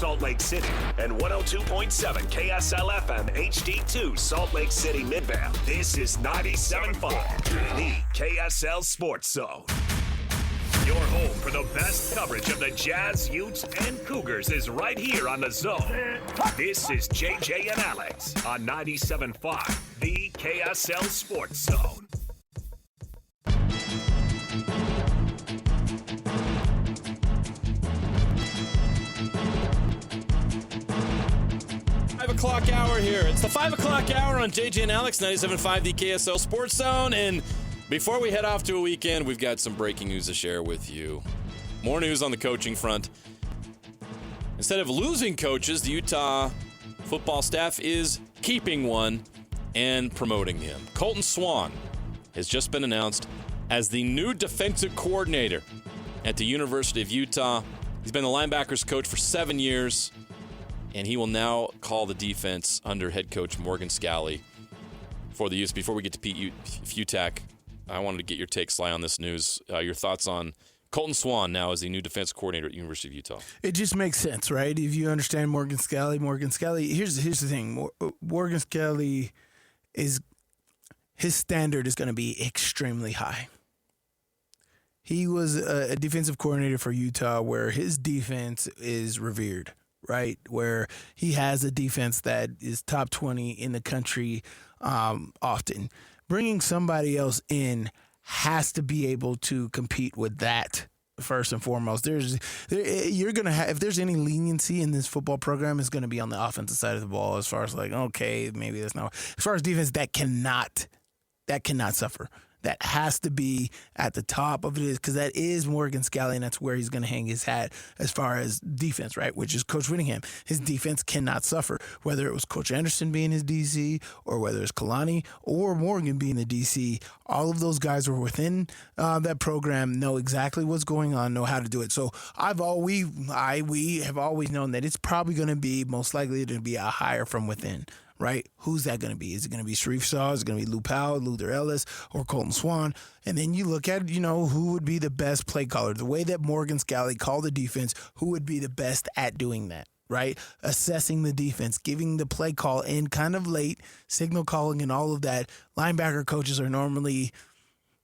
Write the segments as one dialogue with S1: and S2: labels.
S1: Salt Lake City and 102.7 KSL FM HD2 Salt Lake City Midvale. This is 97.5, the KSL Sports Zone. Your home for the best coverage of the Jazz, Utes, and Cougars is right here on the Zone. This is JJ and Alex on 97.5, the KSL Sports Zone.
S2: O'clock hour here. It's the 5 o'clock hour on JJ and Alex, 97.5, the KSL Sports Zone. And before we head off to a weekend, we've got some breaking news to share with you. More news on the coaching front. Instead of losing coaches, the Utah football staff is keeping one and promoting him. Colton Swan has just been announced as the new defensive coordinator at the University of Utah. He's been the linebackers coach for 7 years. And he will now call the defense under head coach Morgan Scalley for the Utes. Before we get to Pete Fiutak, I wanted to get your take, Sly, on this news. Your thoughts on Colton Swan now as the new defense coordinator at the University of Utah.
S3: It just makes sense, right? If you understand Morgan Scalley, here's the thing. Morgan Scalley, his standard is going to be extremely high. He was a defensive coordinator for Utah where his defense is revered. Right, where he has a defense that is top 20 in the country often. Bringing somebody else in has to be able to compete with that first and foremost. You're going to have, if there's any leniency in this football program, it's going to be on the offensive side of the ball as far as like, okay, maybe that's not. As far as defense, that cannot suffer. That has to be at the top of it because that is Morgan Scalley, and that's where he's going to hang his hat as far as defense, right, which is Coach Whittingham. His defense cannot suffer, whether it was Coach Anderson being his DC or whether it's Kalani or Morgan being the DC. All of those guys were within that program, know exactly what's going on, know how to do it. So we have always known that it's probably going to be most likely to be a hire from within. Right? Who's that going to be? Is it going to be Sharif Shaw? Is it going to be Lou Powell, Luther Ellis, or Colton Swan? And then you look at, who would be the best play caller. The way that Morgan Scalley called the defense, who would be the best at doing that, right? Assessing the defense, giving the play call in kind of late, signal calling and all of that. Linebacker coaches are normally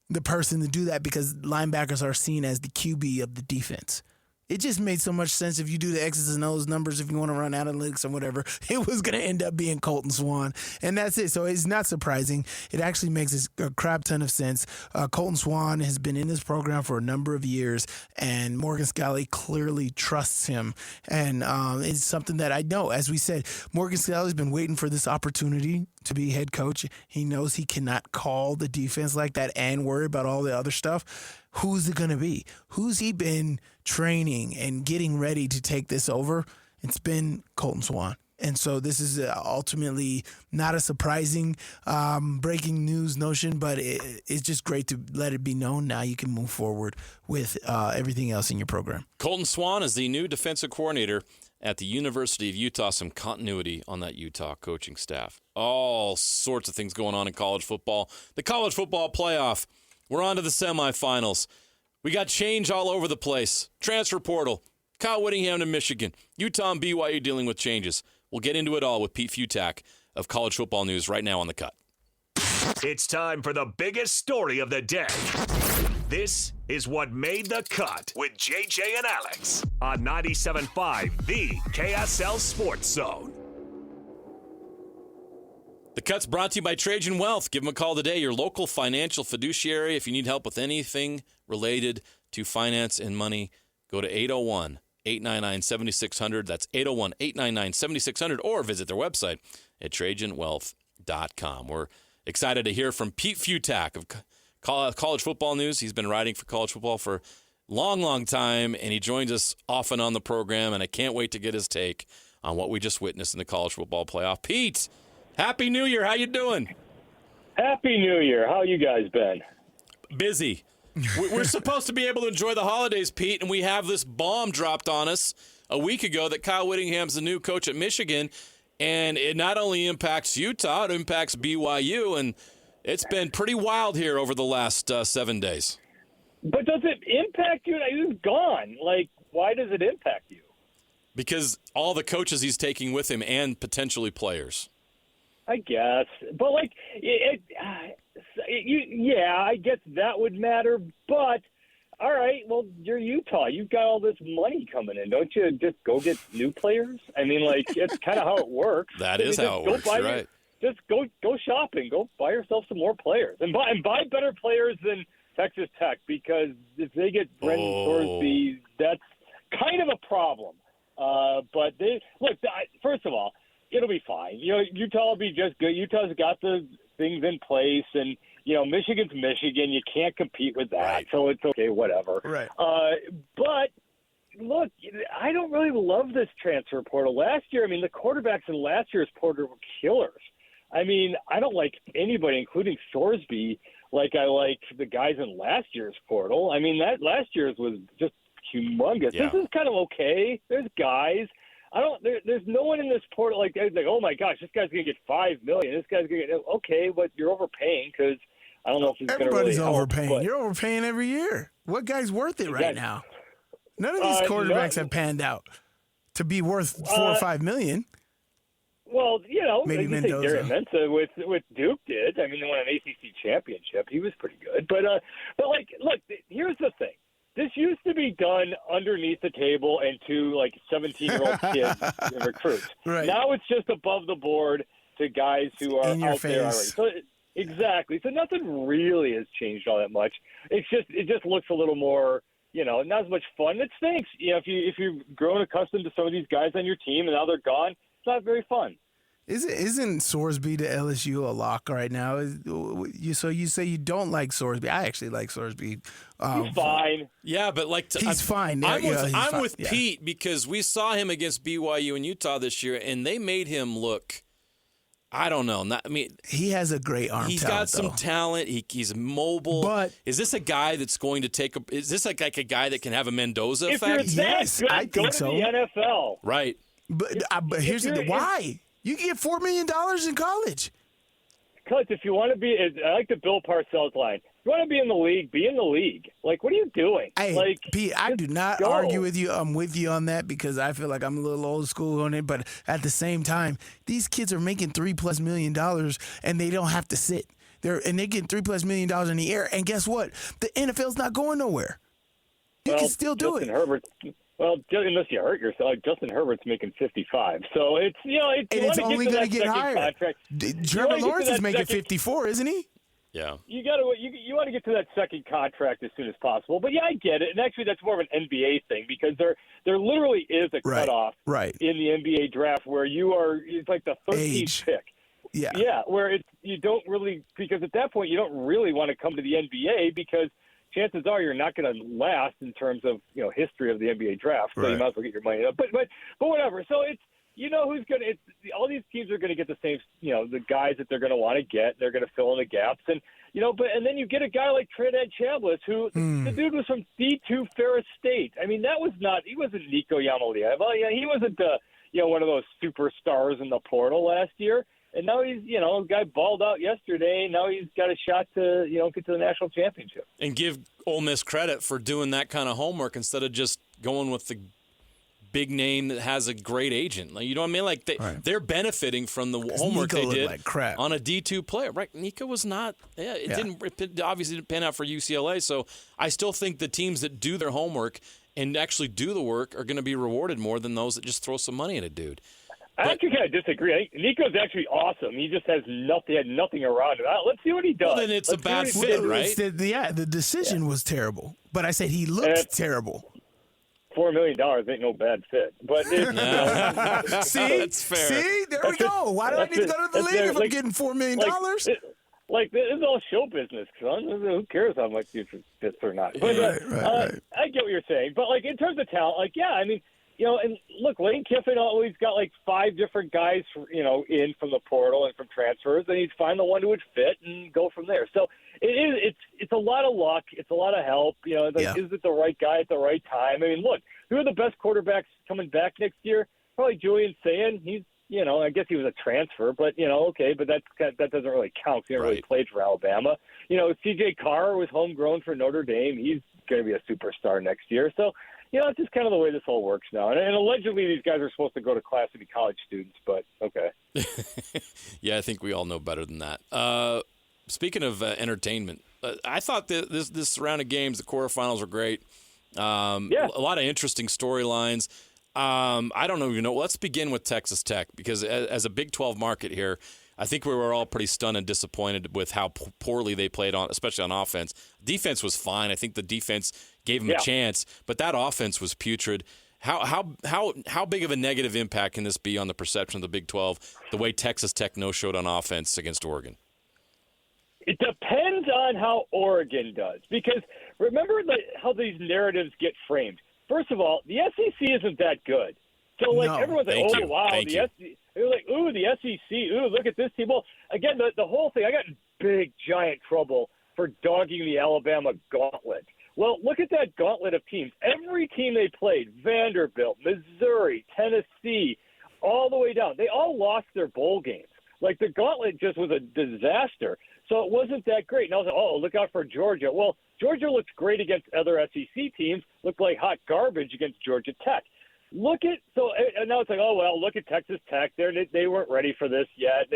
S3: the person to do that because linebackers are seen as the QB of the defense. It just made so much sense if you do the X's and O's numbers, if you want to run analytics or whatever, it was going to end up being Colton Swan. And that's it. So it's not surprising. It actually makes a crap ton of sense. Colton Swan has been in this program for a number of years, and Morgan Scalley clearly trusts him. And it's something that I know. As we said, Morgan Scalley's been waiting for this opportunity to be head coach. He knows he cannot call the defense like that and worry about all the other stuff. Who's it going to be? Who's he been training and getting ready to take this over? It's been Colton Swan. And so this is ultimately not a surprising breaking news notion, but it's just great to let it be known. Now you can move forward with everything else in your program.
S2: Colton Swan is the new defensive coordinator at the University of Utah. Some continuity on that Utah coaching staff. All sorts of things going on in college football. The college football playoff. We're on to the semifinals. We got change all over the place. Transfer portal. Kyle Whittingham to Michigan. Utah and BYU dealing with changes. We'll get into it all with Pete Fiutak of College Football News right now on The Cut.
S1: It's time for the biggest story of the day. This is what made the cut with JJ and Alex on 97.5, the KSL Sports Zone.
S2: The Cut's brought to you by Trajan Wealth. Give them a call today, your local financial fiduciary. If you need help with anything related to finance and money, go to 801-899-7600. That's 801-899-7600, or visit their website at TrajanWealth.com. We're excited to hear from Pete Fiutak of College Football News. He's been writing for college football for a long time, and he joins us often on the program, and I can't wait to get his take on what we just witnessed in the college football playoff. Pete, Happy New Year. How you doing?
S4: Happy New Year. How you guys been?
S2: Busy. We're supposed to be able to enjoy the holidays, Pete, and we have this bomb dropped on us a week ago that Kyle Whittingham's the new coach at Michigan, and it not only impacts Utah, it impacts BYU, and it's been pretty wild here over the last 7 days.
S4: But does it impact you? He's gone. Like, why does it impact you?
S2: Because all the coaches he's taking with him and potentially players.
S4: I guess. But, like, I guess that would matter. But, all right, well, you're Utah. You've got all this money coming in. Don't you just go get new players? I mean, like, it's kind of how it works.
S2: That is how it works, you're right.
S4: Just go shopping. Go buy yourself some more players. And buy better players than Texas Tech, because if they get Brendan Thorsby, that's kind of a problem. But first of all, it'll be fine. You know, Utah will be just good. Utah's got the things in place, and, you know, Michigan's Michigan. You can't compete with that, right. So it's okay, whatever.
S3: Right.
S4: But look, I don't really love this transfer portal. Last year, I mean, the quarterbacks in last year's portal were killers. I mean, I don't like anybody, including Thorsby, like I like the guys in last year's portal. I mean, that last year's was just humongous. Yeah. This is kind of okay. There's guys. There's no one in this portal like, oh my gosh, this guy's gonna get $5 million. This guy's gonna get okay, but you're overpaying because I don't know if it's gonna really help.
S3: Everybody's overpaying. You're overpaying every year. What guy's worth it right now? None of these quarterbacks have panned out to be worth $4 or $5 million.
S4: Well, you know,
S3: maybe
S4: like
S3: Mendoza.
S4: Garrett Mensa with Duke did. I mean, they won an ACC championship. He was pretty good. But like, look, here's the thing. This used to be done underneath the table and to, like, 17-year-old kids and recruits.
S3: Right.
S4: Now it's just above the board to guys who are out there already. So, exactly. So nothing really has changed all that much. It just looks a little more, you know, not as much fun. It stinks. You know, if you've grown accustomed to some of these guys on your team and now they're gone, it's not very fun.
S3: Isn't Sorsby to LSU a lock right now? So you say you don't like Sorsby. I actually like Sorsby.
S4: He's fine.
S2: Yeah, but
S3: he's fine.
S2: I'm with Pete because we saw him against BYU and Utah this year, and they made him look. I don't know.
S3: He has a great arm.
S2: He's got some talent. He's mobile.
S3: But
S2: is this a guy that's going to take? Is this like a guy that can have a Mendoza effect?
S3: Yes, I think so.
S4: The NFL,
S2: right?
S3: But here's why. You can get $4 million in college.
S4: Because if you want to be, I like the Bill Parcells line. If you want to be in the league, be in the league. Like, what are you doing?
S3: Hey,
S4: like,
S3: Pete, I do not argue with you. I'm with you on that because I feel like I'm a little old school on it. But at the same time, these kids are making $3+ million and they don't have to sit. They're getting $3+ million in the air. And guess what? The NFL's not going nowhere. You can still do it.
S4: Well, unless you hurt yourself, Justin Herbert's making 55, so it's
S3: it's only going to get higher. Trevor Lawrence is making 54, isn't he?
S2: Yeah.
S4: You want to get to that second contract as soon as possible. But yeah, I get it, and actually that's more of an NBA thing because there literally is a cutoff in the NBA draft where it's like the 13th pick.
S3: Yeah.
S4: Yeah, where you don't really because at that point you don't really want to come to the NBA because chances are you're not going to last in terms of, you know, history of the NBA draft. So you might as well get your money up. But whatever. So it's, you know, who's going to – all these teams are going to get the same, you know, the guys that they're going to want to get. They're going to fill in the gaps. And, you know, and then you get a guy like Trinidad Chambliss who the dude was from D2 Ferris State. I mean, he wasn't Nico Yamalieva. Yeah, he wasn't, one of those superstars in the portal last year. And now he's, you know, a guy balled out yesterday. Now he's got a shot to, you know, get to the national championship.
S2: And give Ole Miss credit for doing that kind of homework instead of just going with the big name that has a great agent. Like, you know what I mean? Like they're benefiting from the homework
S3: Nico
S2: they did
S3: like crap.
S2: On a D2 player. Right? Nico was not. Yeah, it obviously didn't pan out for UCLA. So I still think the teams that do their homework and actually do the work are going to be rewarded more than those that just throw some money at a dude.
S4: I actually kind of disagree. I think Nico's actually awesome. He just has nothing around him. Let's see what he does.
S2: Well, then it's a bad fit, right?
S3: The decision was terrible. But I said he looked terrible.
S4: $4 million ain't no bad fit. But
S3: see,
S2: that's fair.
S3: See, there we go. Why do I need to go to the league if I'm getting $4 million?
S4: This is all show business, son. Who cares how much you fits or not? But I get what you're saying. But like in terms of talent, like I mean. You know, and look, Lane Kiffin always got like 5 different guys, you know, in from the portal and from transfers, and he'd find the one who would fit and go from there. So it's a lot of luck, it's a lot of help. You know, is it the right guy at the right time? I mean, look, who are the best quarterbacks coming back next year? Probably Julian Sayin. He's, you know, I guess he was a transfer, but you know, okay, but that doesn't really count. He never really played for Alabama. You know, C.J. Carr was homegrown for Notre Dame. He's going to be a superstar next year. So. it's just kind of the way this all works now. And allegedly these guys are supposed to go to class to be college students, but okay.
S2: Yeah, I think we all know better than that. Speaking of entertainment, I thought that this round of games, the quarterfinals, were great. A lot of interesting storylines. I don't even know. Let's begin with Texas Tech, because as a Big 12 market here, I think we were all pretty stunned and disappointed with how poorly they played, especially on offense. Defense was fine. I think the defense gave them a chance, but that offense was putrid. How big of a negative impact can this be on the perception of the Big 12, the way Texas Tech no-showed on offense against Oregon?
S4: It depends on how Oregon does, because remember how these narratives get framed. First of all, the SEC isn't that good. So, everyone's like, oh, wow, the SEC. They're like, ooh, the SEC. Ooh, look at this team. Well, again, the whole thing, I got in big, giant trouble for dogging the Alabama gauntlet. Well, look at that gauntlet of teams. Every team they played, Vanderbilt, Missouri, Tennessee, all the way down, they all lost their bowl games. Like, the gauntlet just was a disaster. So it wasn't that great. And I was like, oh, look out for Georgia. Well, Georgia looked great against other SEC teams, looked like hot garbage against Georgia Tech. And now it's like, oh, well, look at Texas Tech. They weren't ready for this yet.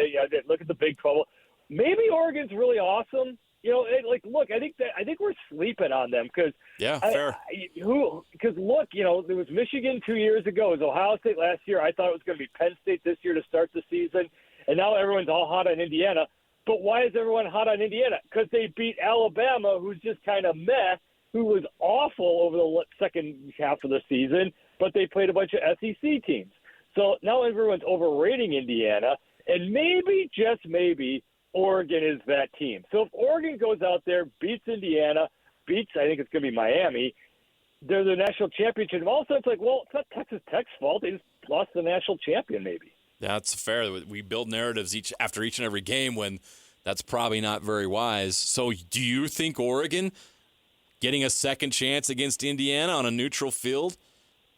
S4: Look at the Big 12. Maybe Oregon's really awesome. Look, I think we're sleeping on them because
S2: fair.
S4: Because look, there was Michigan 2 years ago. It was Ohio State last year. I thought it was going to be Penn State this year to start the season, and now everyone's all hot on Indiana. But why is everyone hot on Indiana? Because they beat Alabama, who's just kind of meh, who was awful over the second half of the season, but they played a bunch of SEC teams. So now everyone's overrating Indiana, and maybe, just maybe, Oregon is that team. So if Oregon goes out there, beats Indiana, I think it's going to be Miami, they're the national championship. And also it's like, well, it's not Texas Tech's fault. They just lost the national champion maybe.
S2: That's fair. We build narratives after each and every game when that's probably not very wise. So do you think Oregon getting a second chance against Indiana on a neutral field,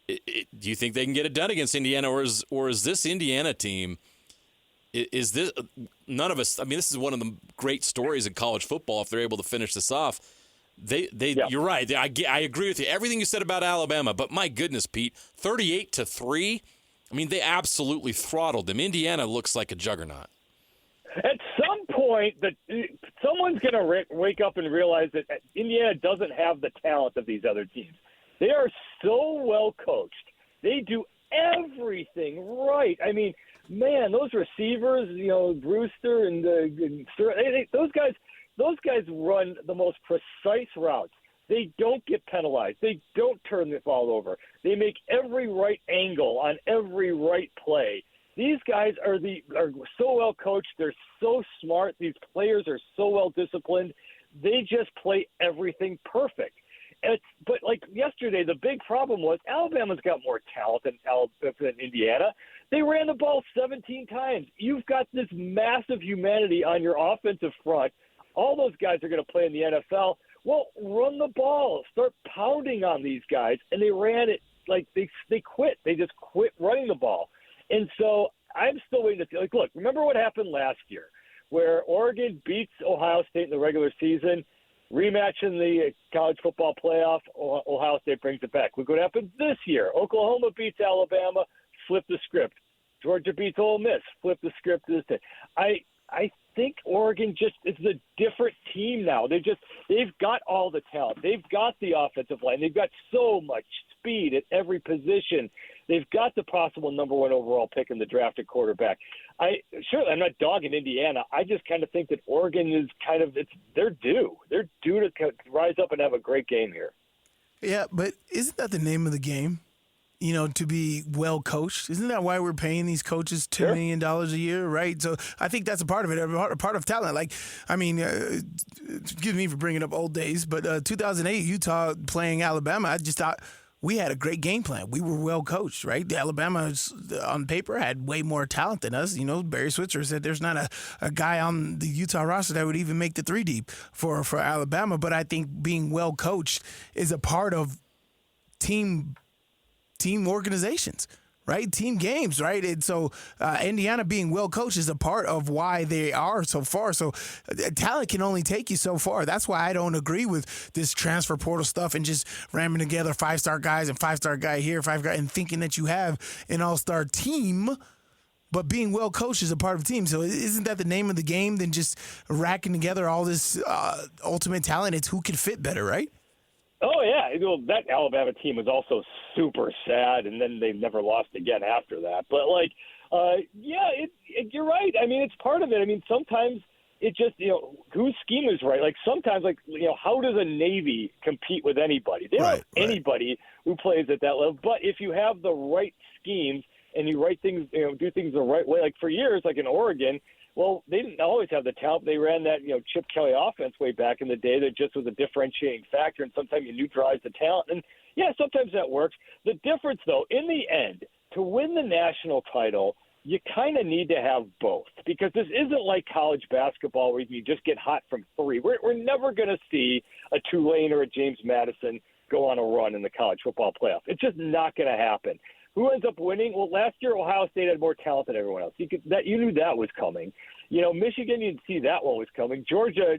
S2: do you think they can get it done against Indiana, or is this Indiana team, is this none of us? I mean, this is one of the great stories in college football. If they're able to finish this off, you're right. I agree with you. Everything you said about Alabama, but my goodness, Pete, 38-3. I mean, they absolutely throttled them. Indiana looks like a juggernaut.
S4: At some point, someone's going to wake up and realize that Indiana doesn't have the talent of these other teams. They are so well coached. They do everything right. I mean, man, those receivers, Brewster and those guys run the most precise routes. They don't get penalized. They don't turn the ball over. They make every right angle on every right play. These guys are so well coached. They're so smart. These players are so well disciplined. They just play everything perfect. But like yesterday, the big problem was Alabama's got more talent than Indiana. They ran the ball 17 times. You've got this massive humanity on your offensive front. All those guys are going to play in the NFL. Well, run the ball. Start pounding on these guys. And they ran it like they quit. They just quit running the ball. And so I'm still waiting to see. Like, look, remember what happened last year where Oregon beats Ohio State in the regular season, rematch in the college football playoff, Ohio State brings it back. Look what happened this year. Oklahoma beats Alabama, flip the script. Georgia beats Ole Miss, flip the script this day. I think Oregon just is a different team now. They've got all the talent. They've got the offensive line. They've got so much speed at every position. They've got the possible number one overall pick in the draft at quarterback. I'm not dogging Indiana. I just kind of think that Oregon is they're due. They're due to rise up and have a great game here.
S3: Yeah, but isn't that the name of the game? To be well coached. Isn't that why we're paying these coaches $2 million a year, right? So I think that's a part of it, a part of talent. Like, I mean, excuse me for bringing up old days, but 2008 Utah playing Alabama, I just thought we had a great game plan. We were well coached, right? Alabama, on paper, had way more talent than us. Barry Switzer said there's not a guy on the Utah roster that would even make the 3 deep for Alabama. But I think being well coached is a part of team organizations, right? Team games, right? And so Indiana being well coached is a part of why they are so far. So talent can only take you so far. That's why I don't agree with this transfer portal stuff and just ramming together 5-star guys and 5-star guy here, 5 guy, and thinking that you have an all-star team. But being well coached is a part of the team. So isn't that the name of the game than just racking together all this ultimate talent? It's who can fit better, right?
S4: Oh, yeah. Well, that Alabama team was also super sad, and then they never lost again after that. But, you're right. I mean, it's part of it. I mean, sometimes it just, whose scheme is right. Like, sometimes, how does a Navy compete with anybody? They don't have anybody who plays at that level. But if you have the right schemes, and you write things, do things the right way. Like for years, like in Oregon, well, they didn't always have the talent. They ran that, Chip Kelly offense way back in the day that just was a differentiating factor, and sometimes you neutralize the talent. And, yeah, sometimes that works. The difference, though, in the end, to win the national title, you kind of need to have both because this isn't like college basketball where you just get hot from three. We're never going to see a Tulane or a James Madison go on a run in the college football playoff. It's just not going to happen. Who ends up winning? Well, last year Ohio State had more talent than everyone else. You knew that was coming. Michigan, you didn't see that one was coming. Georgia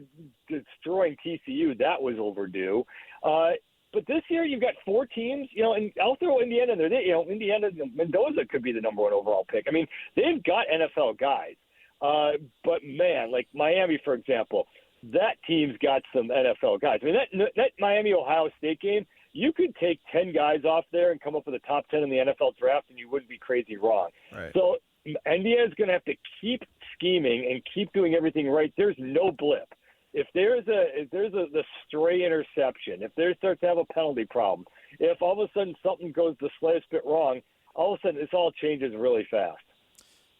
S4: destroying TCU, that was overdue. But this year you've got 4 teams, and I'll throw Indiana in there. Indiana, Mendoza could be the number 1 overall pick. I mean, they've got NFL guys. But, man, like Miami, for example, that team's got some NFL guys. I mean, that Miami-Ohio State game, you could take 10 guys off there and come up with a top 10 in the NFL draft, and you wouldn't be crazy wrong. Right. So Indiana's going to have to keep scheming and keep doing everything right. There's no blip. If there's the stray interception, if there starts to have a penalty problem, if all of a sudden something goes the slightest bit wrong, all of a sudden this all changes really fast.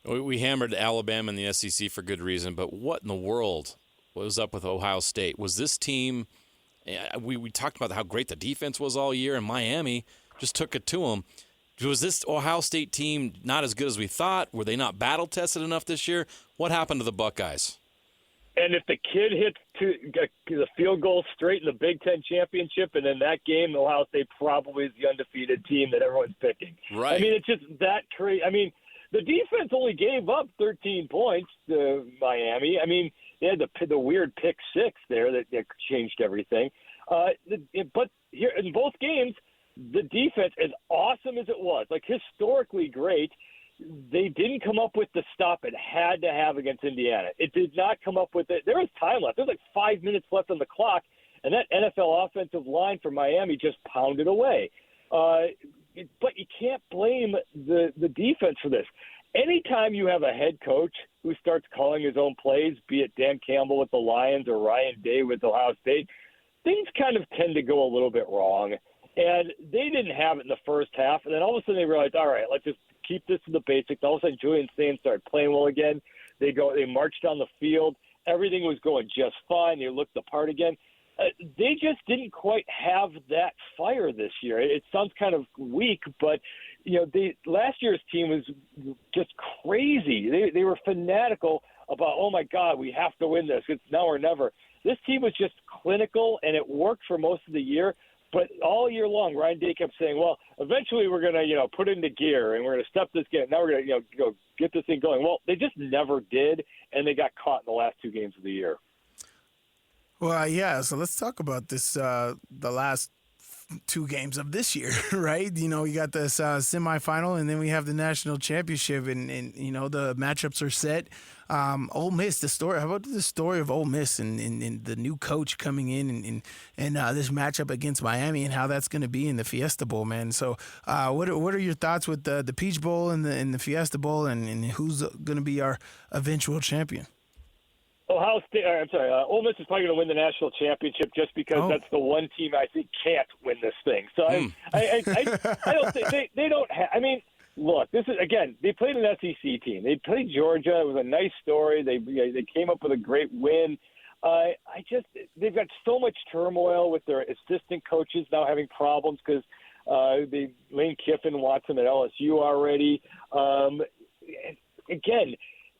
S2: We hammered Alabama in the SEC for good reason, but what in the world was up with Ohio State? Was this team – we talked about how great the defense was all year, and Miami just took it to them. Was this Ohio State team not as good as we thought? Were they not battle-tested enough this year? What happened to the Buckeyes?
S4: And if the kid hits the field goal straight in the Big Ten championship, and in that game, Ohio State probably is the undefeated team that everyone's picking. Right. I mean, it's just that crazy. I mean, the defense only gave up 13 points to Miami. I mean, they had the weird pick 6 there that changed everything. But here in both games, the defense, as awesome as it was, like historically great, they didn't come up with the stop it had to have against Indiana. It did not come up with it. There was time left. There was like 5 minutes left on the clock, and that NFL offensive line for Miami just pounded away. But you can't blame the defense for this. Anytime you have a head coach who starts calling his own plays, be it Dan Campbell with the Lions or Ryan Day with Ohio State, things kind of tend to go a little bit wrong. And they didn't have it in the first half. And then all of a sudden they realized, all right, let's just keep this to the basics. All of a sudden Julian Sainz started playing well again. They marched down the field. Everything was going just fine. They looked the part again. They just didn't quite have that fire this year. It sounds kind of weak, but last year's team was just crazy. They were fanatical about, oh my God, we have to win this. It's now or never. This team was just clinical, and it worked for most of the year. But all year long, Ryan Day kept saying, well, eventually we're going to, put it into gear, and we're going to step this game. Now we're going to, go get this thing going. Well, they just never did, and they got caught in the last 2 games of the year.
S3: Well, yeah, so let's talk about this, the last 2 games of this year, right? We got this semifinal, and then we have the national championship, and the matchups are set. Ole Miss, the story. How about the story of Ole Miss and the new coach coming in and this matchup against Miami and how that's going to be in the Fiesta Bowl, man? So, what are your thoughts with the Peach Bowl and the Fiesta Bowl, and who's going to be our eventual champion?
S4: Ole Miss is probably going to win the national championship just because that's the one team I think can't win this thing. So I don't think they don't have. I mean, look, this is again. They played an SEC team. They played Georgia. It was a nice story. They came up with a great win. They've got so much turmoil with their assistant coaches now having problems because Lane Kiffin wants them at LSU already. Again.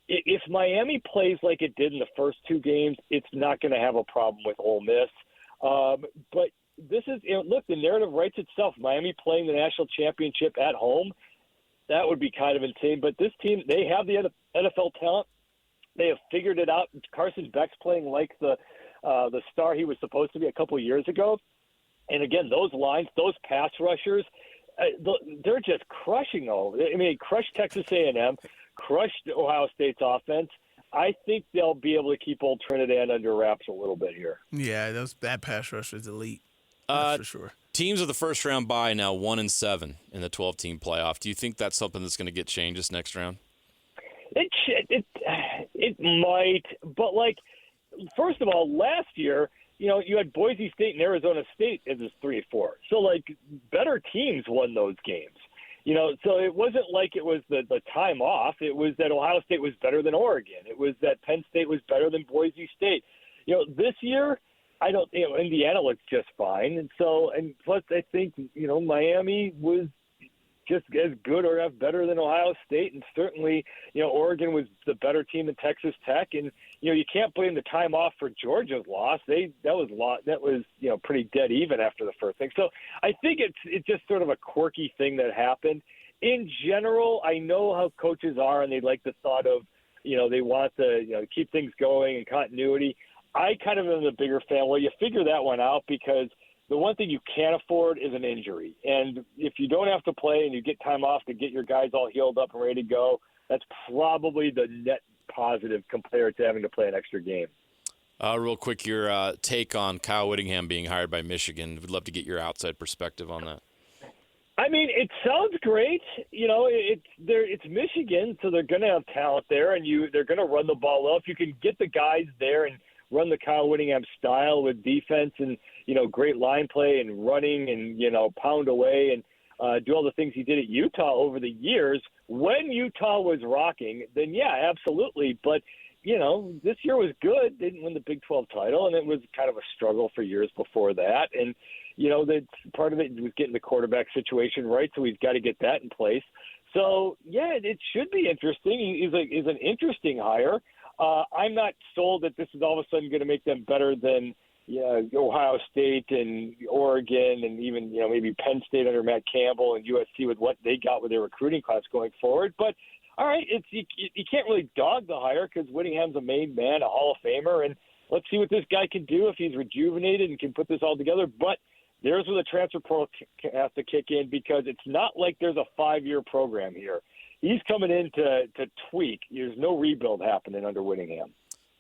S4: If Miami plays like it did in the first 2 games, it's not going to have a problem with Ole Miss. But this is, look, the narrative writes itself. Miami playing the national championship at home, That would be kind of insane. But this team, they have the NFL talent. They have figured it out. Carson Beck's playing like the star he was supposed to be a couple of years ago. And again, those lines, those pass rushers, they're just crushing all. I mean, crushed Texas A&M, crushed Ohio State's offense. I think they'll be able to keep old Trinidad under wraps a little bit here.
S3: Yeah, that pass rush is elite. That's for sure.
S2: Teams of the first round bye now 1-7 in the 12-team playoff. Do you think that's something that's going to get changed this next round?
S4: It might, but first of all, last year, you had Boise State and Arizona State as 3-4. So better teams won those games. So it wasn't like it was the time off. It was that Ohio State was better than Oregon. It was that Penn State was better than Boise State. This year, I don't. Indiana looks just fine, and plus I think Miami was just as good or have better than Ohio State, and certainly Oregon was the better team than Texas Tech, and you can't blame the time off for Georgia's loss. That was pretty dead even after the first thing. So I think it's just sort of a quirky thing that happened. In general, I know how coaches are, and they like the thought of they want to keep things going and continuity. I kind of am the bigger fan. Well, you figure that one out because the one thing you can't afford is an injury. And if you don't have to play and you get time off to get your guys all healed up and ready to go, that's probably the net positive compared to having to play an extra game.
S2: Real quick, your take on Kyle Whittingham being hired by Michigan. We'd love to get your outside perspective on that.
S4: I mean, it sounds great. It's Michigan, so they're going to have talent there, and they're going to run the ball well. If you can get the guys there and run the Kyle Whittingham style with defense and great line play and running and pound away and do all the things he did at Utah over the years when Utah was rocking, then yeah, absolutely. But this year was good. They didn't win the Big 12 title, and it was kind of a struggle for years before that. And that part of it was getting the quarterback situation right, so we've got to get that in place. So yeah, it should be interesting. He's an interesting hire. I'm not sold that this is all of a sudden going to make them better than Ohio State and Oregon and even maybe Penn State under Matt Campbell and USC with what they got with their recruiting class going forward. But all right, you can't really dog the hire because Whittingham's a made man, a Hall of Famer, and let's see what this guy can do if he's rejuvenated and can put this all together. But there's where the transfer portal has to kick in because it's not like there's a 5-year program here. He's coming in to tweak. There's no rebuild happening under Whittingham.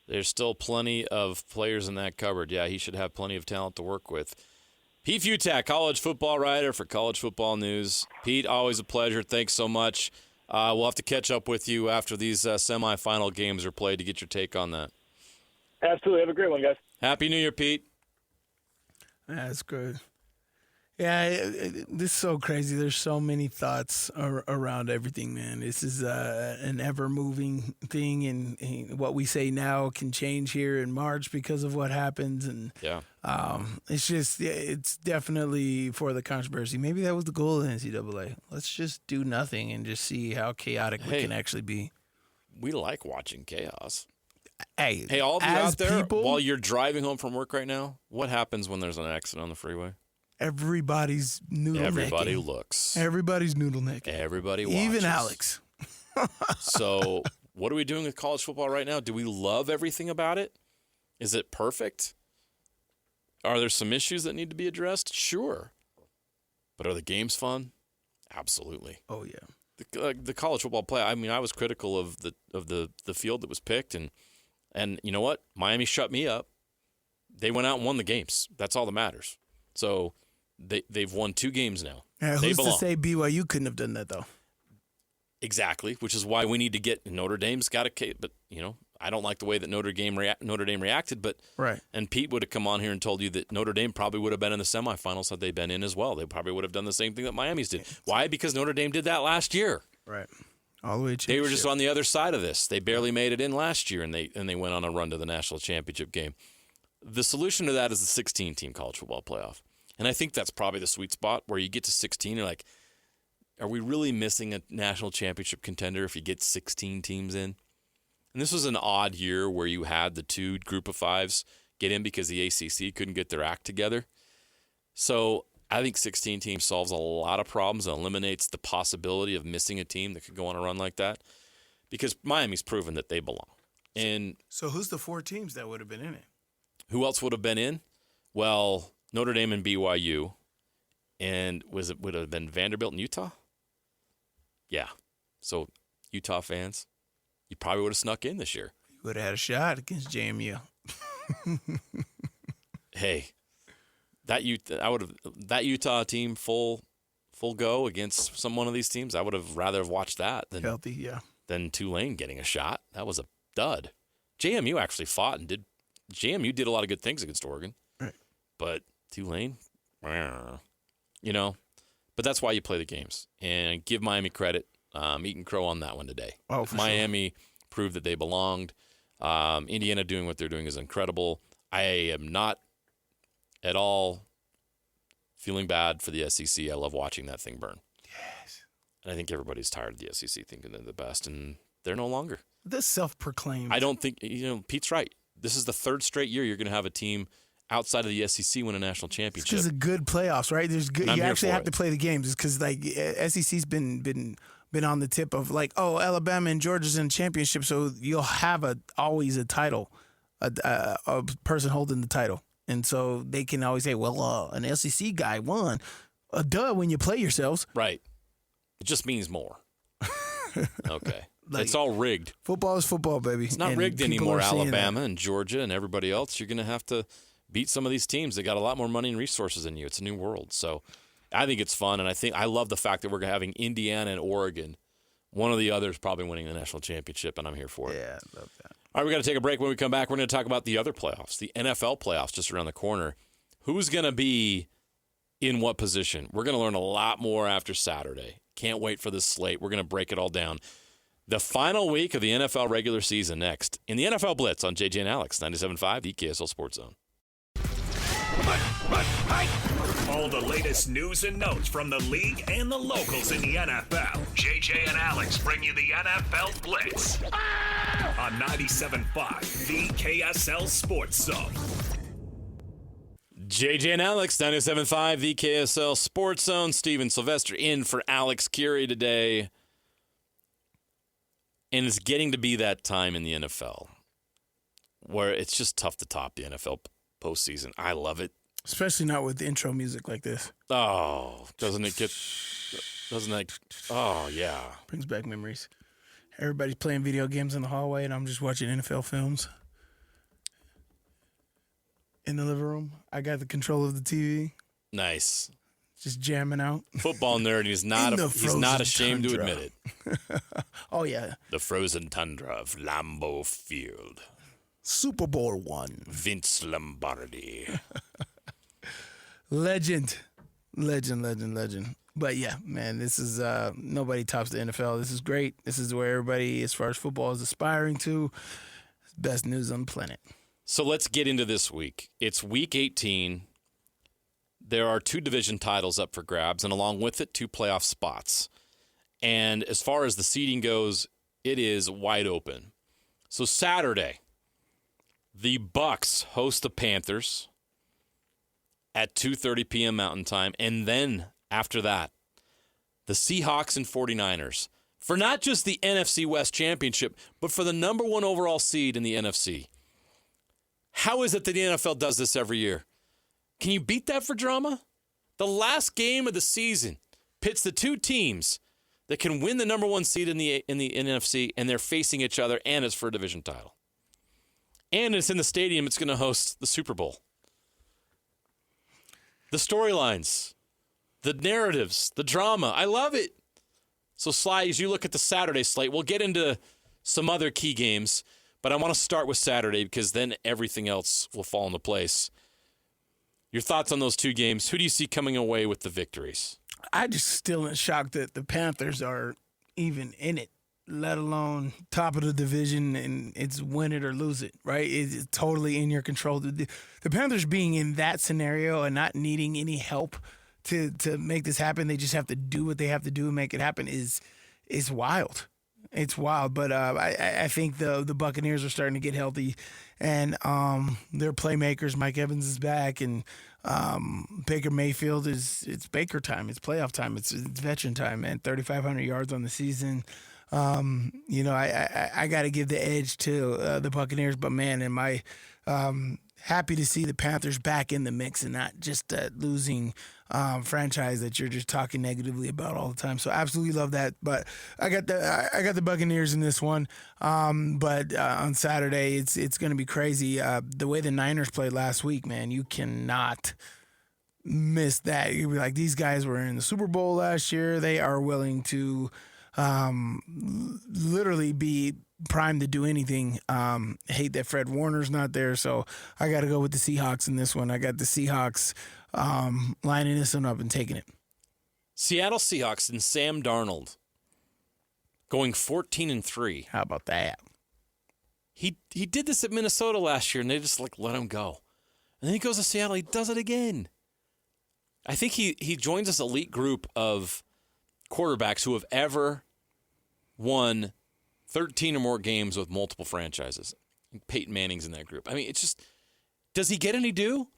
S2: There's still plenty of players in that cupboard. Yeah, he should have plenty of talent to work with. Pete Fiutak, college football writer for College Football News. Pete, always a pleasure. Thanks so much. We'll have to catch up with you after these semifinal games are played to get your take on that.
S4: Absolutely. Have a great one, guys.
S2: Happy New Year, Pete.
S3: That's good. Yeah, this is so crazy. There's so many thoughts around everything, man. This is an ever-moving thing, and what we say now can change here in March because of what happens. And
S2: yeah,
S3: it's definitely for the controversy. Maybe that was the goal of the NCAA. Let's just do nothing and just see how chaotic we can actually be.
S2: We like watching chaos.
S3: Hey,
S2: all of you out there, while you're driving home from work right now, what happens when there's an accident on the freeway?
S3: Everybody's noodle necking.
S2: Everybody looks.
S3: Everybody's noodle necking.
S2: Everybody watches.
S3: Even Alex.
S2: So what are we doing with college football right now? Do we love everything about it? Is it perfect? Are there some issues that need to be addressed? Sure. But are the games fun? Absolutely.
S3: Oh, yeah.
S2: The college football play, I mean, I was critical of the field that was picked, and you know what? Miami shut me up. They went out and won the games. That's all that matters. So they've won 2 games now.
S3: Yeah, who's to say BYU couldn't have done that, though?
S2: Exactly, which is why we need to get Notre Dame's got a – but, I don't like the way that Notre Dame reacted. But
S3: right.
S2: And Pete would have come on here and told you that Notre Dame probably would have been in the semifinals had they been in as well. They probably would have done the same thing that Miami's did. Why? Because Notre Dame did that last year.
S3: Right. All the way to
S2: They were just on the other side of this. They barely made it in last year, and they went on a run to the national championship game. The solution to that is the 16-team college football playoff. And I think that's probably the sweet spot where you get to 16, you're like, are we really missing a national championship contender if you get 16 teams in? And this was an odd year where you had the 2 group of 5s get in because the ACC couldn't get their act together. So I think 16 teams solves a lot of problems and eliminates the possibility of missing a team that could go on a run like that, because Miami's proven that they belong. And
S3: so who's the 4 teams that would have been in it?
S2: who else would have been in? Well, Notre Dame and BYU. And would it have been Vanderbilt and Utah? Yeah. So Utah fans, you probably would have snuck in this year.
S3: You would have had a shot against JMU.
S2: Hey, that Utah team full go against one of these teams, I would have rather have watched that than Tulane getting a shot. That was a dud. JMU actually fought and JMU did a lot of good things against Oregon.
S3: Right.
S2: But Tulane, but that's why you play the games. And give Miami credit. Eating crow on that one today.
S3: Oh, for
S2: Miami proved that they belonged. Indiana doing what they're doing is incredible. I am not at all feeling bad for the SEC. I love watching that thing burn.
S3: Yes.
S2: And I think everybody's tired of the SEC thinking they're the best, and they're no longer.
S3: This self-proclaimed.
S2: I don't think, Pete's right. This is the 3rd straight year you're going to have a team outside of the SEC win a national championship.
S3: Because of good playoffs, right? There's good. You actually have to play the games. It's because SEC's been on the tip of Alabama and Georgia's in championship, so you'll have always a title, a person holding the title, and so they can always say, well, an SEC guy won. Duh, when you play yourselves,
S2: right? It just means more. Okay. It's all rigged.
S3: Football is football, baby.
S2: It's not rigged anymore. Alabama and Georgia and everybody else, you're going to have to beat some of these teams. They got a lot more money and resources than you. It's a new world. So I think it's fun, and I love the fact that we're having Indiana and Oregon, one of the others probably winning the national championship, and I'm here for it.
S3: Yeah, I love that.
S2: All right, we got to take a break. When we come back, we're going to talk about the other playoffs, the NFL playoffs just around the corner. Who's going to be in what position? We're going to learn a lot more after Saturday. Can't wait for this slate. We're going to break it all down. The final week of the NFL regular season next in the NFL Blitz on JJ and Alex, 97.5, the KSL Sports Zone.
S1: All the latest news and notes from the league and the locals in the NFL. JJ and Alex bring you the NFL Blitz on 97.5, the KSL Sports Zone.
S2: JJ and Alex, 97.5, the KSL Sports Zone. Sly Sylvester in for Alex Kirry today. And it's getting to be that time in the NFL where it's just tough to top the NFL postseason. I love it.
S3: Especially not with intro music like this.
S2: Oh, oh, yeah.
S3: Brings back memories. Everybody's playing video games in the hallway, and I'm just watching NFL films in the living room. I got the control of the TV.
S2: Nice.
S3: Just jamming out.
S2: Football nerd, he's not ashamed to admit it.
S3: Oh, yeah.
S2: The frozen tundra of Lambeau Field.
S3: Super Bowl I.
S2: Vince Lombardi.
S3: Legend. But, yeah, man, this is nobody tops the NFL. This is great. This is where everybody, as far as football, is aspiring to. Best news on the planet.
S2: So let's get into this week. It's week 18. There are 2 division titles up for grabs, and along with it, 2 playoff spots. And as far as the seeding goes, it is wide open. So Saturday, the Bucs host the Panthers at 2:30 p.m. Mountain Time. And then after that, the Seahawks and 49ers for not just the NFC West Championship, but for the number 1 overall seed in the NFC. How is it that the NFL does this every year? Can you beat that for drama? The last game of the season pits the 2 teams that can win the number 1 seed in the NFC, and they're facing each other, and it's for a division title. And it's in the stadium. It's going to host the Super Bowl. The storylines, the narratives, the drama. I love it. So, Sly, as you look at the Saturday slate, we'll get into some other key games, but I want to start with Saturday because then everything else will fall into place. Your thoughts on those 2 games? Who do you see coming away with the victories?
S3: I just still am shocked that the Panthers are even in it, let alone top of the division, and it's win it or lose it, right? It's totally in your control. The Panthers being in that scenario and not needing any help to make this happen, they just have to do what they have to do and make it happen is wild. It's wild, but I think the Buccaneers are starting to get healthy, and their playmakers, Mike Evans is back, and Baker Mayfield it's Baker time. It's playoff time. It's veteran time, man. 3,500 yards on the season. I got to give the edge to the Buccaneers, but man, am I happy to see the Panthers back in the mix and not just losing franchise that you're just talking negatively about all the time. So absolutely love that. But I got the Buccaneers in this one. But on Saturday, it's going to be crazy. The way the Niners played last week, man, you cannot miss that. You'll be like, these guys were in the Super Bowl last year. They are willing to literally be primed to do anything. Hate that Fred Warner's not there, so I got to go with the Seahawks in this one. I got the Seahawks lining this one up and taking it.
S2: Seattle Seahawks and Sam Darnold going 14-3.
S3: How about that?
S2: He did this at Minnesota last year, and they just let him go. And then he goes to Seattle. He does it again. I think he joins this elite group of quarterbacks who have ever won 13 or more games with multiple franchises. Peyton Manning's in that group. I mean, it's just, does he get any due?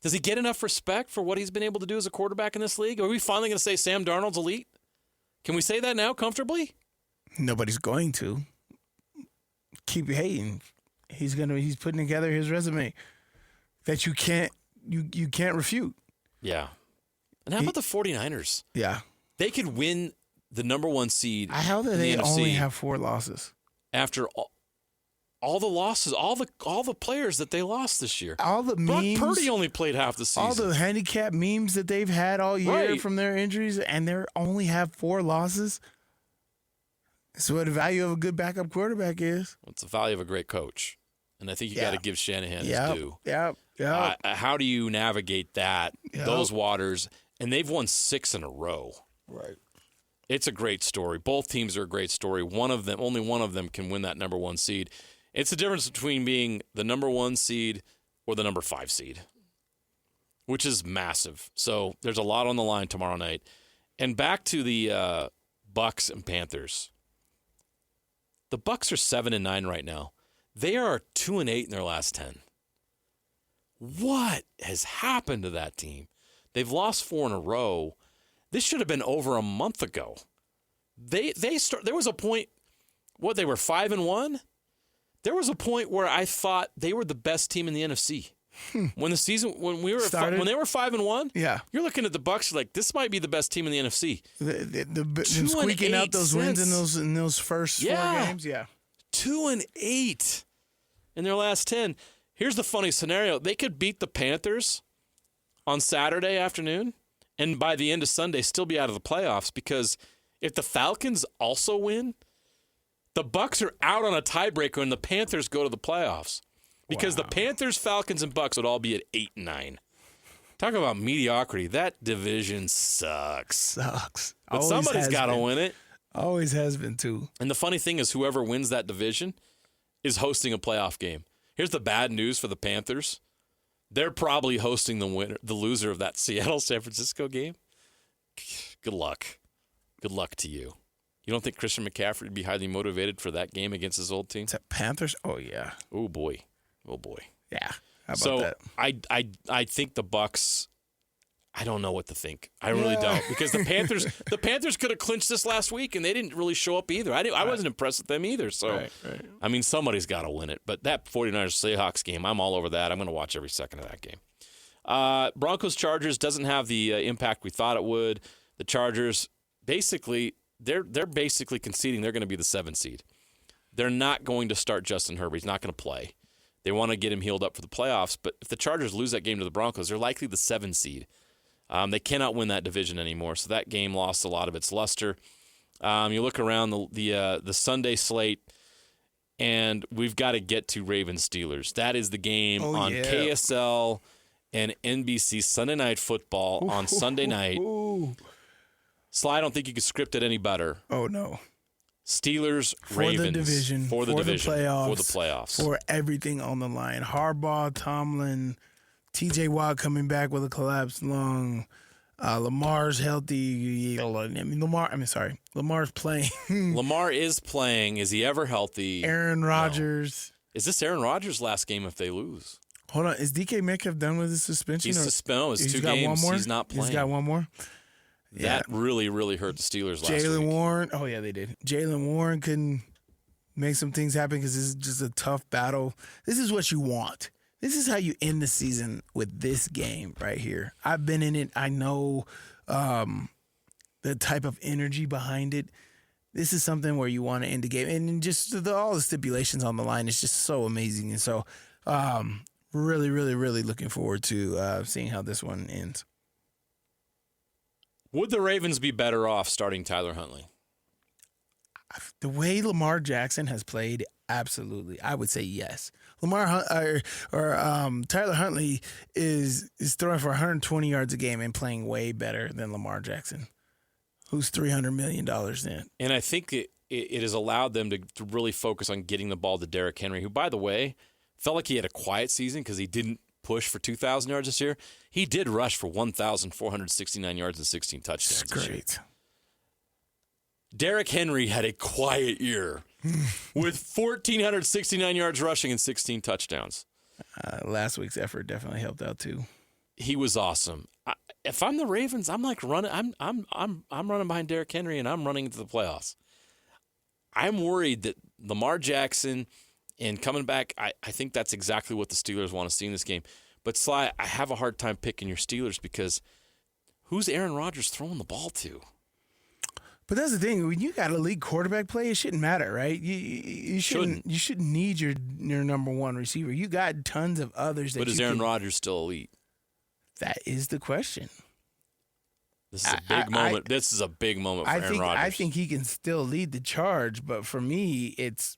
S2: Does he get enough respect for what he's been able to do as a quarterback in this league? Are we finally going to say Sam Darnold's elite? Can we say that now comfortably?
S3: Nobody's going to. Keep hating. He's putting together his resume that you can't refute.
S2: Yeah. And how about the 49ers?
S3: Yeah.
S2: They could win the number one seed.
S3: How do they only have 4 losses?
S2: After all the losses, all the players that they lost this year.
S3: All the memes.
S2: Brock Purdy only played half the season.
S3: All the handicap memes that they've had all year
S2: Right.
S3: from their injuries, and they only have 4 losses. That's what the value of a good backup quarterback is.
S2: It's the value of a great coach. And I think you got to give Shanahan his due.
S3: Yeah.
S2: How do you navigate those waters? And they've won 6 in a row.
S3: Right.
S2: It's a great story. Both teams are a great story. Only one of them can win that number 1 seed. It's the difference between being the number 1 seed or the number 5 seed, which is massive. So there's a lot on the line tomorrow night. And back to the Bucks and Panthers. The Bucks are 7-9 right now. They are 2-8 in their last 10. What has happened to that team? They've lost 4 in a row. This should have been over a month ago. There was a point. They were 5-1. There was a point where I thought they were the best team in the NFC. When they were 5-1,
S3: yeah,
S2: you're looking at the Bucks like this might be the best team in the NFC.
S3: The squeaking out those wins in those first 4 games,
S2: 2-8 in their last 10. Here's the funny scenario: they could beat the Panthers on Saturday afternoon, and by the end of Sunday, still be out of the playoffs. Because if the Falcons also win, the Bucks are out on a tiebreaker, and the Panthers go to the playoffs. Because the Panthers, Falcons, and Bucks would all be at 8-9. Talk about mediocrity. That division sucks. But somebody's got to win it.
S3: Always has been, too.
S2: And the funny thing is, whoever wins that division is hosting a playoff game. Here's the bad news for the Panthers. They're probably hosting the loser of that Seattle-San Francisco game. Good luck. Good luck to you. You don't think Christian McCaffrey would be highly motivated for that game against his old team?
S3: Is that Panthers? Oh, yeah.
S2: Oh, boy. Oh, boy.
S3: Yeah. How about that?
S2: I think the Bucks, I don't know what to think. I really don't. Because the Panthers could have clinched this last week, and they didn't really show up either. I wasn't impressed with them either. So,
S3: right.
S2: I mean, somebody's got to win it. But that 49ers-Seahawks game, I'm all over that. I'm going to watch every second of that game. Broncos-Chargers doesn't have the impact we thought it would. The Chargers, basically, they're basically conceding they're going to be the 7 seed. They're not going to start Justin Herbert. He's not going to play. They want to get him healed up for the playoffs, but if the Chargers lose that game to the Broncos, they're likely the 7 seed. They cannot win that division anymore, so that game lost a lot of its luster. You look around the Sunday slate, and we've got to get to Ravens-Steelers. That is the game on KSL and NBC Sunday Night Football on Sunday night. Sly, I don't think you could script it any better.
S3: Oh, no.
S2: Steelers,
S3: for
S2: Ravens.
S3: The division,
S2: for the playoffs.
S3: For everything on the line. Harbaugh, Tomlin, TJ Watt coming back with a collapsed lung. Lamar's healthy. Lamar's playing.
S2: Lamar is playing. Is he ever healthy?
S3: Aaron Rodgers.
S2: No. Is this Aaron Rodgers' last game if they lose?
S3: Hold on. Is DK Metcalf done with his suspension?
S2: He's suspended. It's 2 games. He's not playing.
S3: He's got one more?
S2: That really, really hurt the Steelers last week.
S3: Jaylen Warren. Oh, yeah, they did. Jaylen Warren couldn't make some things happen because this is just a tough battle. This is what you want. This is how you end the season with this game right here. I've been in it. I know the type of energy behind it. This is something where you want to end the game. And just all the stipulations on the line is just so amazing. And so really, really, really looking forward to seeing how this one ends.
S2: Would the Ravens be better off starting Tyler Huntley?
S3: The way Lamar Jackson has played, absolutely. I would say yes. Tyler Huntley is throwing for 120 yards a game and playing way better than Lamar Jackson, who's $300 million in.
S2: And I think it has allowed them to really focus on getting the ball to Derrick Henry, who, by the way, felt like he had a quiet season because he didn't push for 2,000 yards this year. He did rush for 1,469 yards and 16 touchdowns this year. Derrick Henry had a quiet year with 1,469 yards rushing and 16 touchdowns.
S3: Last week's effort definitely helped out too.
S2: He was awesome. If I'm the Ravens, I'm like running. I'm running behind Derrick Henry, and I'm running into the playoffs. I'm worried that Lamar Jackson and coming back. I think that's exactly what the Steelers want to see in this game. But Sly, I have a hard time picking your Steelers because who's Aaron Rodgers throwing the ball to?
S3: But that's the thing. When you got a elite quarterback play, it shouldn't matter, right? You shouldn't need your number one receiver. You got tons of others.
S2: But is Aaron Rodgers still elite?
S3: That is the question.
S2: This is a big moment. This is a big moment for Aaron Rodgers.
S3: I think he can still lead the charge, but for me, it's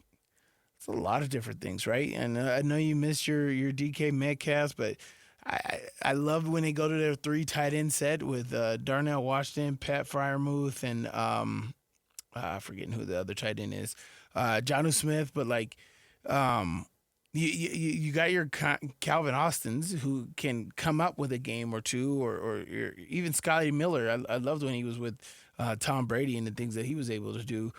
S3: a lot of different things, right? And I know you missed your DK Metcalf, but I loved when they go to their 3 tight end set with Darnell Washington, Pat Freiermuth, and forgetting who the other tight end is, Jonnu Smith. But you got your Calvin Austins who can come up with a game or two, or even Scotty Miller. I loved when he was with Tom Brady and the things that he was able to do.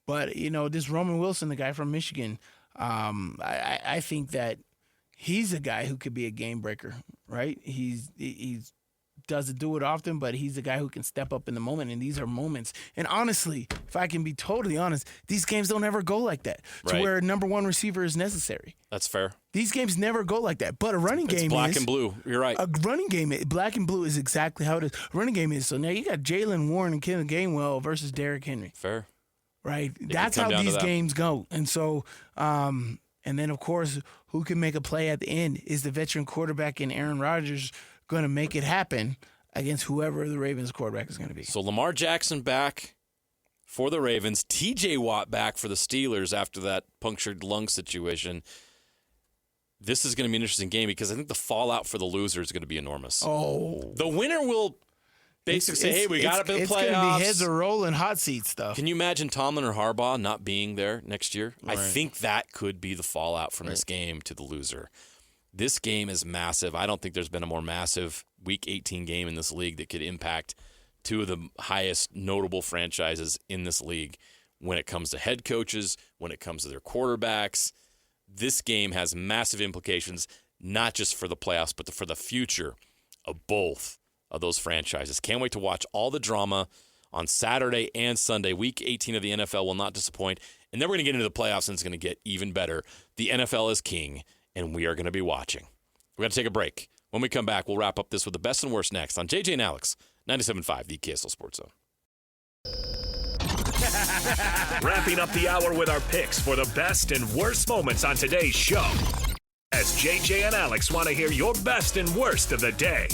S3: But this Roman Wilson, the guy from Michigan, I think that he's a guy who could be a game breaker, right? He doesn't do it often, but he's a guy who can step up in the moment, and these are moments. And honestly, if I can be totally honest, these games don't ever go like that to where a number one receiver is necessary.
S2: That's fair.
S3: These games never go like that. But a running game is
S2: black and blue. You're right.
S3: A running game, black and blue is exactly how it is. A running game is. So now you got Jaylen Warren and Kevin Gainwell versus Derrick Henry.
S2: Fair.
S3: Right? That's how these games go. And so, and then, of course, who can make a play at the end? Is the veteran quarterback in Aaron Rodgers going to make it happen against whoever the Ravens quarterback is going to be?
S2: So Lamar Jackson back for the Ravens. TJ Watt back for the Steelers after that punctured lung situation. This is going to be an interesting game because I think the fallout for the loser is going to be enormous.
S3: Oh.
S2: The winner will basically say, hey, we got up in the playoffs. It's going to
S3: be heads are rolling, hot seat stuff.
S2: Can you imagine Tomlin or Harbaugh not being there next year? Right. I think that could be the fallout from this game to the loser. This game is massive. I don't think there's been a more massive Week 18 game in this league that could impact two of the highest notable franchises in this league when it comes to head coaches, when it comes to their quarterbacks. This game has massive implications, not just for the playoffs, but for the future of both of those franchises. Can't wait to watch all the drama on Saturday and Sunday. Week 18 of the NFL will not disappoint. And then we're going to get into the playoffs, and it's going to get even better. The NFL is king, and we are going to be watching. We're going to take a break. When we come back, we'll wrap up this with the best and worst next on JJ and Alex, 97.5, the KSL Sports Zone.
S1: Wrapping up the hour with our picks for the best and worst moments on today's show. As JJ and Alex want to hear your best and worst of the day.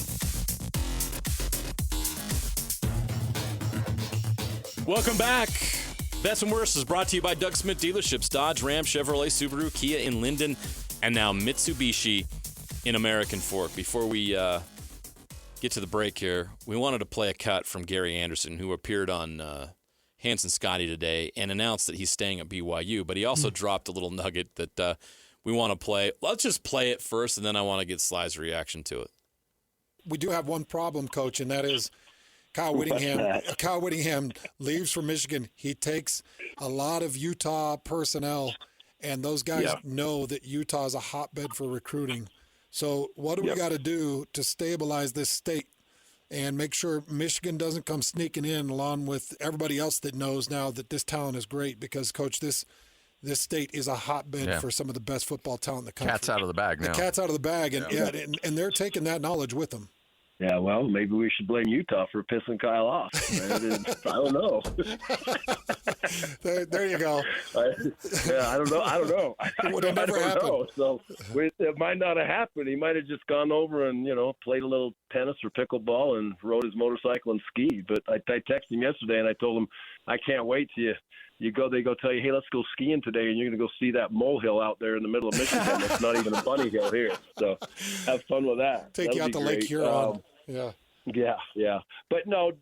S2: Welcome back. Best and Worst is brought to you by Doug Smith Dealerships, Dodge, Ram, Chevrolet, Subaru, Kia in Linden, and now Mitsubishi in American Fork. Before we get to the break here, we wanted to play a cut from Gary Anderson, who appeared on Hanson Scotty today and announced that he's staying at BYU, but he also dropped a little nugget that we want to play. Let's just play it first, and then I want to get Sly's reaction to it.
S5: We do have one problem, Coach, and that is Kyle Whittingham leaves for Michigan. He takes a lot of Utah personnel And those guys know that Utah is a hotbed for recruiting. So what do we got to do to stabilize this state and make sure Michigan doesn't come sneaking in along with everybody else that knows now that this talent is great? Because, Coach, this state is a hotbed for some of the best football talent in the country.
S6: Cat's out of the bag now.
S5: The cat's out of the bag, and they're taking that knowledge with them.
S7: Yeah, well, maybe we should blame Utah for pissing Kyle off. I don't know.
S5: There you go.
S7: I don't know.
S5: It would have never happened.
S7: So it might not have happened. He might have just gone over and, played a little tennis or pickleball and rode his motorcycle and skied. But I texted him yesterday and I told him, I can't wait till they go tell you, hey, let's go skiing today, and you're going to go see that molehill out there in the middle of Michigan. It's not even a bunny hill here. So have fun with that.
S5: Take you out to Lake Huron.
S7: Yeah. But no,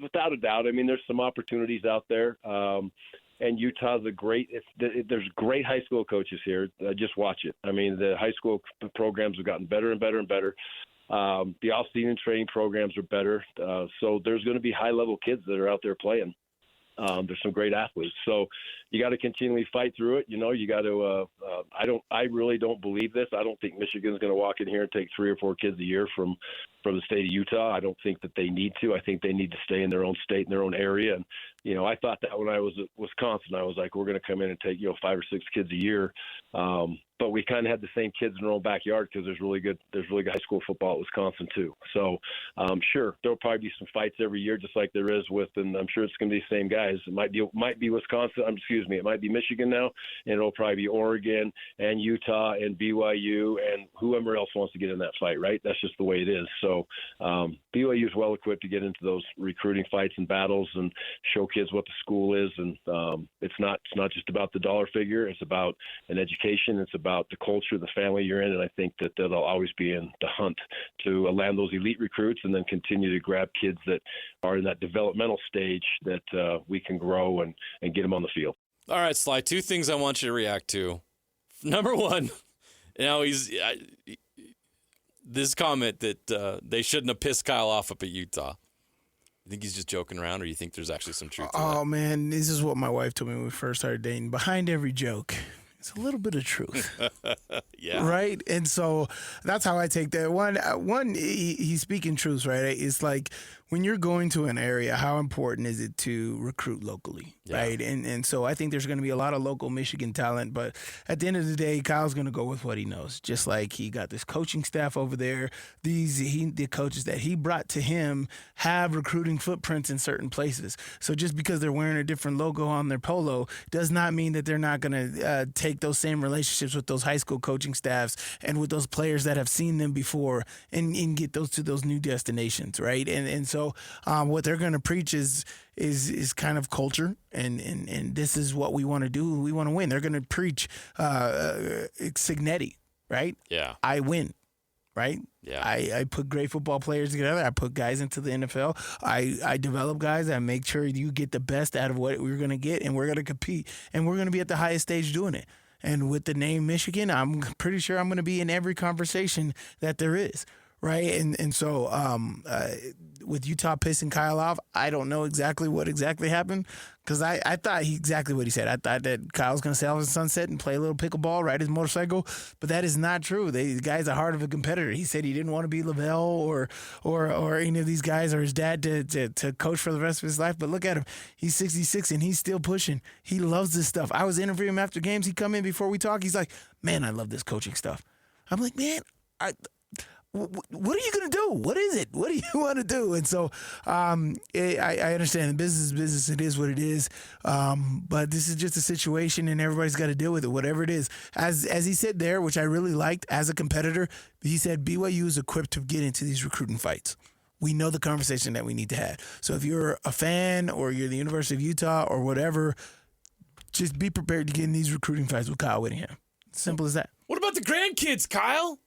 S7: without a doubt, I mean, there's some opportunities out there. And Utah's there's great high school coaches here. Just watch it. I mean, the high school programs have gotten better and better and better. The off-season training programs are better. So there's going to be high-level kids that are out there playing. There's some great athletes. So you got to continually fight through it. You got to I really don't believe this. I don't think Michigan's going to walk in here and take 3 or 4 kids a year from the state of Utah. I don't think that they need to. I think they need to stay in their own state, in their own area. And, I thought that when I was at Wisconsin, I was like, we're going to come in and take, 5 or 6 kids a year. But we kind of had the same kids in our own backyard because there's really good high school football at Wisconsin too. So sure, there'll probably be some fights every year, just like there is and I'm sure it's going to be the same guys. It might be Wisconsin. It might be Michigan now, and it'll probably be Oregon and Utah and BYU and whoever else wants to get in that fight. Right? That's just the way it is. So BYU is well equipped to get into those recruiting fights and battles and show kids what the school is. And it's not just about the dollar figure. It's about an education. It's about the culture, the family you're in, and I think that they'll always be in the hunt to land those elite recruits and then continue to grab kids that are in that developmental stage that we can grow and get them on the field.
S2: All right, Sly, 2 things I want you to react to. Number 1, this comment that they shouldn't have pissed Kyle off up at Utah. You think he's just joking around, or you think there's actually some truth to that?
S3: Oh, man, this is what my wife told me when we first started dating. Behind every joke, it's a little bit of truth.
S2: Yeah.
S3: Right? And so that's how I take that. One, he's speaking truth, right? It's like when you're going to an area, how important is it to recruit locally, right? And so I think there's going to be a lot of local Michigan talent, but at the end of the day, Kyle's going to go with what he knows. Just like he got this coaching staff over there, the coaches that he brought to him have recruiting footprints in certain places. So just because they're wearing a different logo on their polo does not mean that they're not going to take those same relationships with those high school coaching staffs and with those players that have seen them before and get those to those new destinations, right? And so what they're going to preach is kind of culture, and this is what we want to do. We want to win. They're going to preach Signetti, right?
S2: Yeah.
S3: I win, right?
S2: Yeah.
S3: I put great football players together. I put guys into the NFL. I develop guys. I make sure you get the best out of what we're going to get, and we're going to compete, and we're going to be at the highest stage doing it. And with the name Michigan, I'm pretty sure I'm going to be in every conversation that there is. Right. And so with Utah pissing Kyle off, I don't know exactly what happened because I thought exactly what he said. I thought that Kyle's going to sail off the sunset and play a little pickleball, ride his motorcycle. But that is not true. The guy's the heart of a competitor. He said he didn't want to be Lavelle or any of these guys or his dad to coach for the rest of his life. But look at him. He's 66 and he's still pushing. He loves this stuff. I was interviewing him after games. He come in before we talk. He's like, man, I love this coaching stuff. I'm like, man, what are you going to do? What is it? What do you want to do? And so I understand business. It is what it is. But this is just a situation and everybody's got to deal with it, whatever it is. As he said there, which I really liked as a competitor, he said BYU is equipped to get into these recruiting fights. We know the conversation that we need to have. So if you're a fan or you're the University of Utah or whatever, just be prepared to get in these recruiting fights with Kyle Whittingham. Simple as that.
S2: What about the grandkids, Kyle?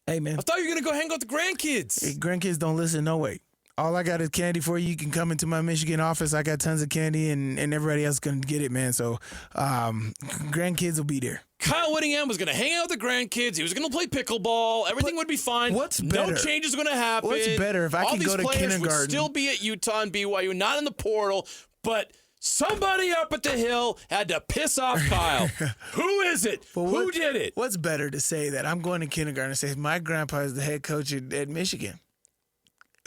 S3: Hey, man.
S2: I thought you were going to go hang out with the grandkids.
S3: Hey, grandkids don't listen, no way. All I got is candy for you. You can come into my Michigan office. I got tons of candy, and everybody else can get it, man. So grandkids will be there.
S2: Kyle Whittingham was going to hang out with the grandkids. He was going to play pickleball. Everything would be fine.
S3: What's better?
S2: No change is going to happen.
S3: What's better if I can go to kindergarten?
S2: All these players would still be at Utah and BYU, not in the portal, but Somebody up at the Hill had to piss off Kyle. Who is it? Who did it?
S3: What's better to say that I'm going to kindergarten and say my grandpa is the head coach at Michigan?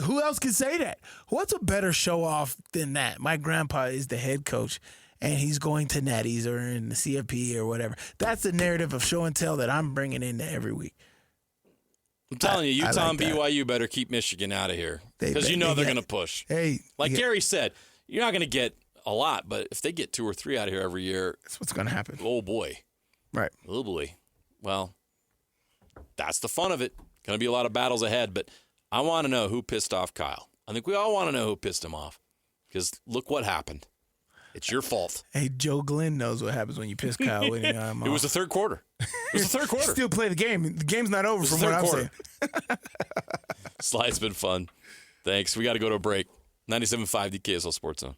S3: Who else can say that? What's a better show off than that? My grandpa is the head coach, and he's going to Natty's or in the CFP or whatever. That's the narrative of show and tell that I'm bringing into every week.
S2: I'm telling you, Utah
S3: like
S2: and BYU better keep Michigan out of here because they're going to push.
S3: Hey,
S2: like Gary said, you're not going to get a lot, but if they get 2 or 3 out of here every year,
S3: that's what's going to happen.
S2: Oh boy,
S3: right?
S2: Oh boy. Well, that's the fun of it. Going to be a lot of battles ahead, but I want to know who pissed off Kyle. I think we all want to know who pissed him off because look what happened. It's your fault.
S3: Hey, Joe Glenn knows what happens when you piss Kyle.
S2: It was the third quarter. It was the third quarter.
S3: Still play the game. The game's not over from what I'm saying.
S2: Sly's been fun. Thanks. We got to go to a break. 97.5 the KSL Sports Zone.